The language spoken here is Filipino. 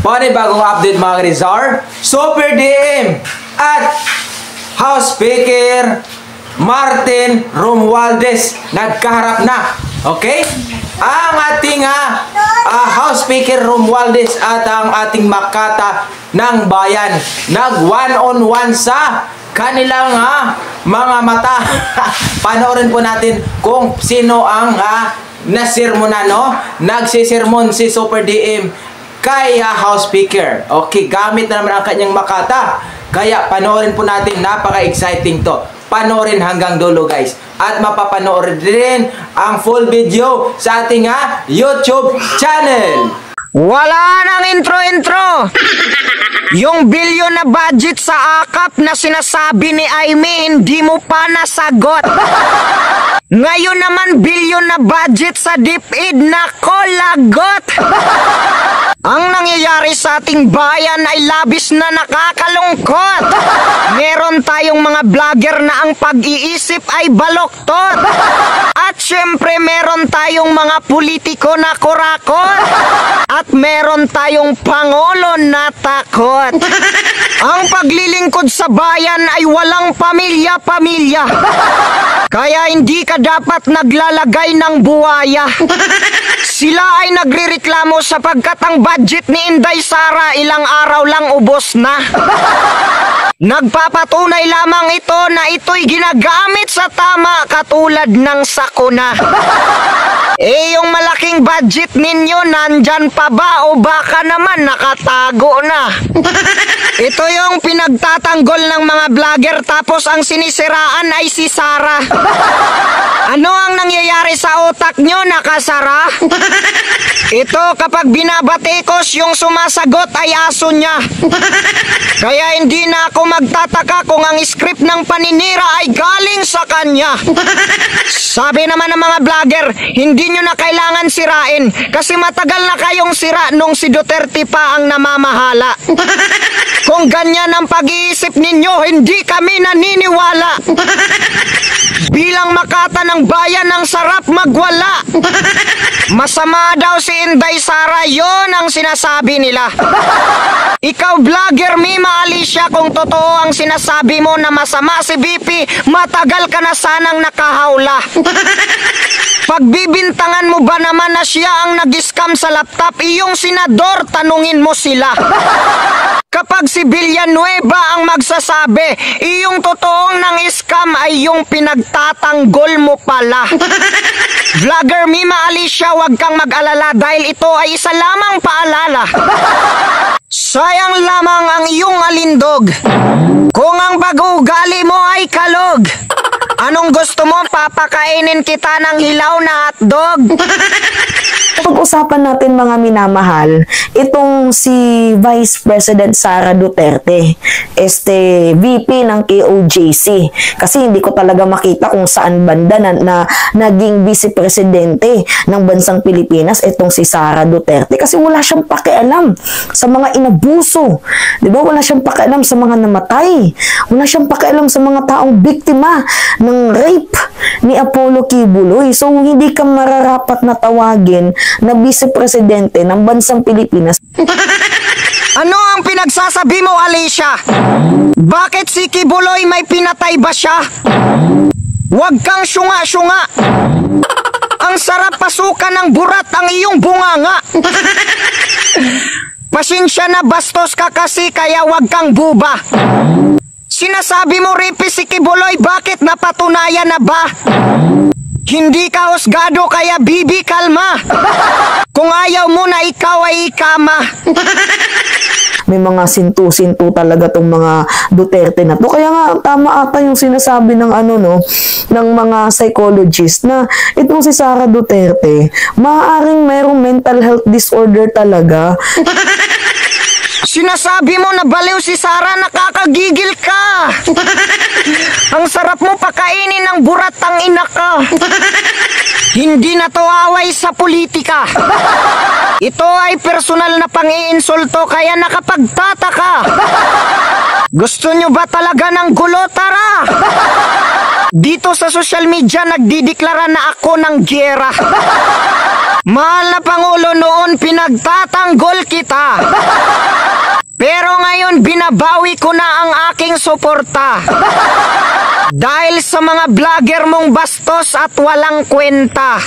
panibagong update mga Rizar. Super DM at House Speaker Martin Romualdez nagkaharap na. Okay? Ang ating House Speaker Romualdez at ang ating Makata ng Bayan nag one-on-one sa kanilang mga mata. Panoorin po natin kung sino ang nasirmonan, no? Nagsisirmon si Super DM kay House Speaker. Okay, gamit na naman ang kanyang Makata. Kaya panoorin po natin, napaka-exciting to. Panoorin hanggang dulo guys. At mapapanoorin din ang full video sa ating YouTube channel. Wala nang intro-intro. Yung bilyon na budget sa akap na sinasabi ni Aimee, hindi mo pa nasagot. Ngayon naman bilyon na budget sa DepEd, nako lagot. Ang nangyayari sa ating bayan ay labis na nakakalungkot. Meron tayong mga vlogger na ang pag-iisip ay baloktot. At syempre meron tayong mga politiko na kurakot. At meron tayong pangulo na takot. Ang paglilingkod sa bayan ay walang pamilya-pamilya. Kaya hindi ka dapat naglalagay ng buwaya. Sila ay nagrereklamo sapagkat ang budget ni Inday Sara ilang araw lang ubos na. Nagpapatunay lamang ito na ito'y ginagamit sa tama katulad ng sakuna. Yung malaking budget ninyo nandyan pa ba o baka naman nakatago na? Ito yung pinagtatanggol ng mga vlogger tapos ang sinisiraan ay si Sara. Ano ang nangyayari sa utak nyo, nakasara? Ito kapag binabatikos yung sumasagot ay aso niya. Kaya hindi na ako magtataka kung ang script ng paninira ay galing sa kanya. Sabi naman ng mga vlogger, hindi nyo na kailangan sirain kasi matagal na kayong sira nung si Duterte pa ang namamahala. Kung ganyan ang pag-iisip ninyo, hindi kami naniniwala. Bilang Makata ng bayan, ang sarap magwala. Masama daw si Inday Sara, yon ang sinasabi nila. Ikaw vlogger Mima Alicia, kung totoo ang sinasabi mo na masama si BP, matagal ka na sanang nakahawla. Pagbibintangan mo ba naman na siya ang nag-scam sa laptop, iyong senador, tanungin mo sila. Kapag si Villanueva ang magsasabi, iyong totoong nang-scam ay yung pinagtatanggol mo pala. Vlogger Mima Alicia, huwag kang mag-alala dahil ito ay isa lamang paalala. Sayang lamang ang iyong alindog kung ang pag-uugali mo ay kalog. Anong gusto mo? Papakainin kita ng hilaw na hotdog? Pag-usapan natin mga minamahal, itong si Vice President Sara Duterte, VP ng KOJC. Kasi hindi ko talaga makita kung saan banda na naging Vice Presidente ng bansang Pilipinas itong si Sara Duterte. Kasi wala siyang pakialam sa mga inabuso. Diba? Wala siyang pakialam sa mga namatay. Wala siyang pakialam sa mga taong biktima ng rape ni Apollo Kibuloy. So, hindi ka mararapat na tawagin na vice-presidente ng bansang Pilipinas. Ano ang pinagsasabi mo, Alicia? Bakit si Kibuloy may pinatay ba siya? Huwag kang syunga-syunga. Ang sarap pasukan ng burat ang iyong bunganga. Pasensya na, bastos ka kasi, kaya huwag kang buba. Sinasabi mo rapist si Kibuloy, bakit napatunayan na ba? Hindi ka husgado kaya bibi kalma. Kung ayaw mo na ikaw ay ikama. May mga sintu-sintu talaga tong mga Duterte na to. Kaya nga tama ata yung sinasabi ng ng mga psychologist na itong si Sara Duterte, maaaring mayroong mental health disorder talaga. Sinasabi mo na baliw si Sara, nakakagigil ka. Ang sarap mo pakainin ng burat ang ina ka. Hindi na to away sa politika. Ito ay personal na pang-iinsulto kaya nakapagtataka. Gusto nyo ba talaga ng gulo? Tara! Dito sa social media nagdideklara na ako ng giyera. Mahal na Pangulo, noon pinagtatanggol kita. Pero ngayon binabawi ko na ang aking suporta. Dahil sa mga vlogger mong bastos at walang kwenta.